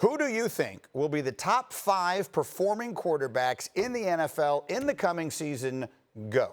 Who do you think will be the top 5 performing quarterbacks in the NFL in the coming season? Go.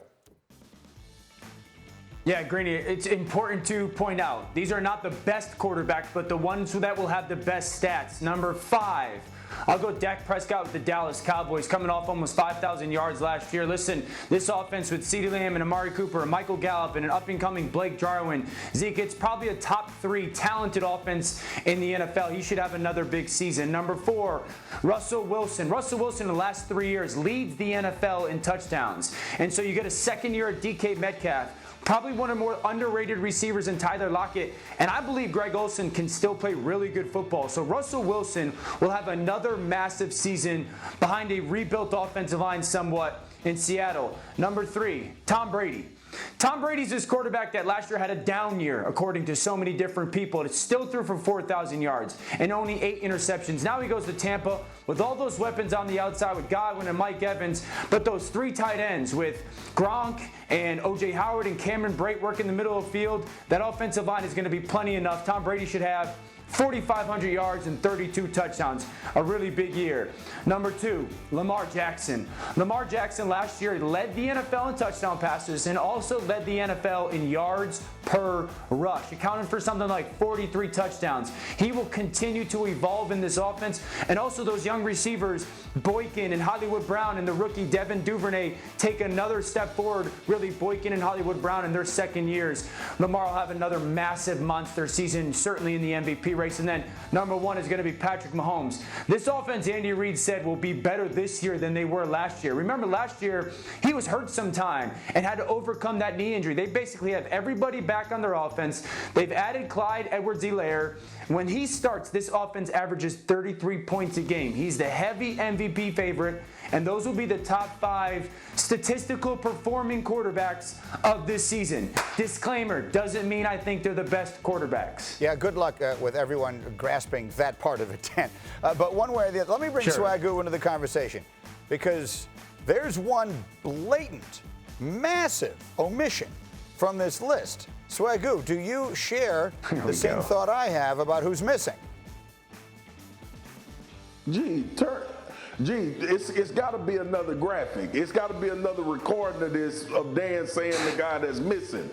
Yeah, Greeny, it's important to point out, these are not the best quarterbacks, but the ones that will have the best stats. Number 5, I'll go Dak Prescott with the Dallas Cowboys, coming off almost 5,000 yards last year. Listen, this offense with CeeDee Lamb and Amari Cooper and Michael Gallup and an up-and-coming Blake Jarwin. Zeke, it's probably a top 3 talented offense in the NFL. He should have another big season. Number 4, Russell Wilson. Russell Wilson in the last 3 years leads the NFL in touchdowns. And so you get a second year at DK Metcalf. Probably one of the more underrated receivers in Tyler Lockett. And I believe Greg Olsen can still play really good football. So Russell Wilson will have another massive season behind a rebuilt offensive line somewhat in Seattle. Number 3, Tom Brady. Tom Brady's this quarterback that last year had a down year, according to so many different people. It still threw for 4,000 yards and only 8 interceptions. Now he goes to Tampa with all those weapons on the outside with Godwin and Mike Evans, but those 3 tight ends with Gronk and O.J. Howard and Cameron Brate work in the middle of the field, that offensive line is going to be plenty enough. Tom Brady should have 4,500 yards and 32 touchdowns. A really big year. Number 2, Lamar Jackson. Lamar Jackson last year led the NFL in touchdown passes and also led the NFL in yards per rush, accounting for something like 43 touchdowns. He will continue to evolve in this offense. And also those young receivers, Boykin and Hollywood Brown and the rookie Devin Duvernay take another step forward. Really, Boykin and Hollywood Brown in their second years. Lamar will have another massive monster season, certainly in the MVP race. And then number 1 is going to be Patrick Mahomes. This offense, Andy Reid said, will be better this year than they were last year. Remember, last year, he was hurt sometime and had to overcome that knee injury. They basically have everybody back on their offense. They've added Clyde Edwards-Helaire. When he starts, this offense averages 33 points a game. He's the heavy MVP favorite, and those will be the top 5 statistical performing quarterbacks of this season. Disclaimer, doesn't mean I think they're the best quarterbacks. Yeah, good luck with everyone grasping that part of it, Dan. But one way or the other, let me bring Swagoo into the conversation, because there's one blatant, massive omission from this list. Swagoo, do you share the same thought I have about who's missing? It's got to be another graphic. It's got to be another recording of this, of Dan saying the guy that's missing.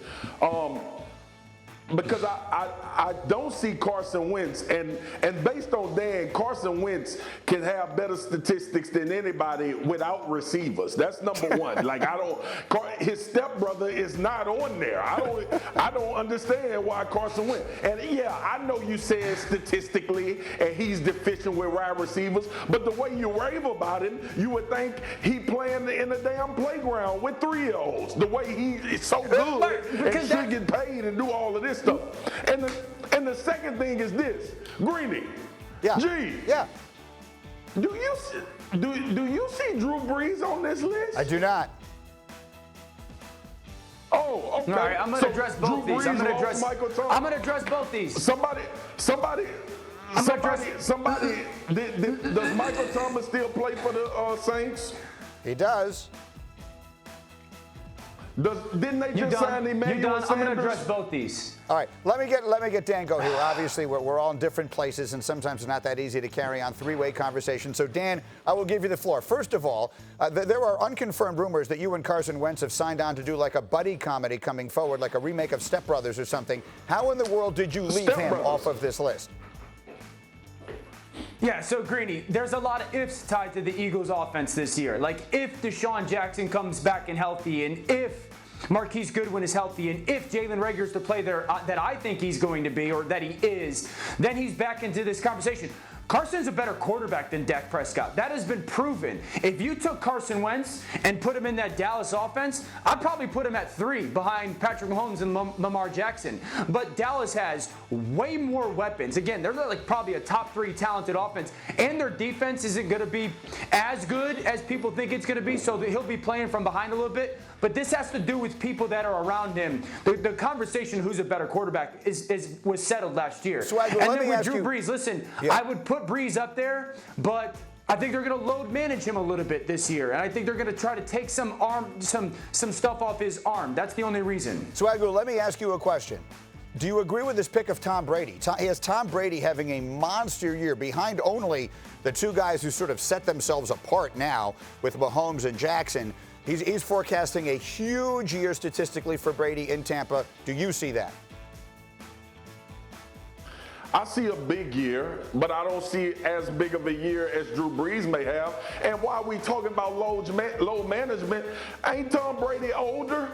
Because I don't see Carson Wentz, and based on Dan, Carson Wentz can have better statistics than anybody without receivers. That's number 1. Like his stepbrother is not on there. I don't understand why Carson Wentz. And yeah, I know you said statistically, and he's deficient with wide receivers, but the way you rave about him, you would think he playing in the damn playground with 3-year-olds. The way he is so good and should get paid and do all of this stuff. And the second thing is this, Greeny. Yeah. G. Yeah. Do you see Drew Brees on this list? I do not. Oh, okay. All right, I'm going to address both these. I'm going to address both these. Somebody. Does Michael Thomas still play for the Saints? He does. Didn't they just sign Emmanuel Sanders? I'm going to address both these. All right, let me get Dan go here. Obviously, we're all in different places, and sometimes it's not that easy to carry on 3-way conversations. So, Dan, I will give you the floor. First of all, there are unconfirmed rumors that you and Carson Wentz have signed on to do like a buddy comedy coming forward, like a remake of Step Brothers or something. How in the world did you leave him off of this list? Yeah, so Greeny, there's a lot of ifs tied to the Eagles' offense this year. Like if Deshaun Jackson comes back and healthy, and if Marquise Goodwin is healthy, and if Jalen Reagor's to play there that I think he's going to be, or that he is, then he's back into this conversation. Carson's a better quarterback than Dak Prescott. That has been proven. If you took Carson Wentz and put him in that Dallas offense, I'd probably put him at 3 behind Patrick Mahomes and Lamar Jackson. But Dallas has way more weapons. Again, they're like probably a top 3 talented offense, and their defense isn't going to be as good as people think it's going to be, so he'll be playing from behind a little bit. But this has to do with people that are around him. The conversation who's a better quarterback was settled last year. Swagger, and then with Drew Brees, listen, I would put Brees up there, but I think they're going to load manage him a little bit this year, and I think they're going to try to take some stuff off his arm. That's the only reason. Swagger, let me ask you a question. Do you agree with this pick of Tom Brady? He has Tom Brady having a monster year behind only the two guys who sort of set themselves apart now with Mahomes and Jackson. He's forecasting a huge year statistically for Brady in Tampa. Do you see that? I see a big year, but I don't see as big of a year as Drew Brees may have. And while we talking about load management, ain't Tom Brady older?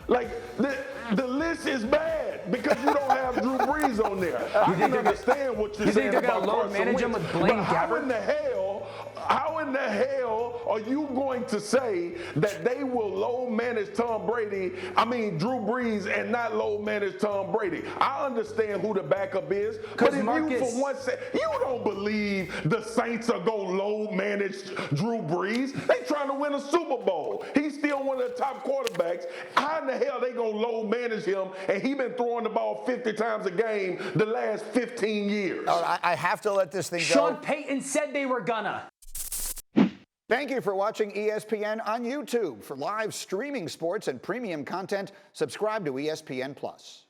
Like, the list is bad because you don't have Drew Brees on there. I can understand what you're saying about Carson Wentz, but how in the hell are you going to say that they will low manage Drew Brees, and not low manage Tom Brady? I understand who the backup is, but if you for one second, you don't believe the Saints are going to low manage Drew Brees. They trying to win a Super Bowl. He's still one of the top quarterbacks. How in the hell they going to low manage him, and he been throwing the ball 50 times a game the last 15 years? I have to let this thing go. Sean Payton said they were gonna. Thank you for watching ESPN on YouTube. For live streaming sports and premium content, subscribe to ESPN+.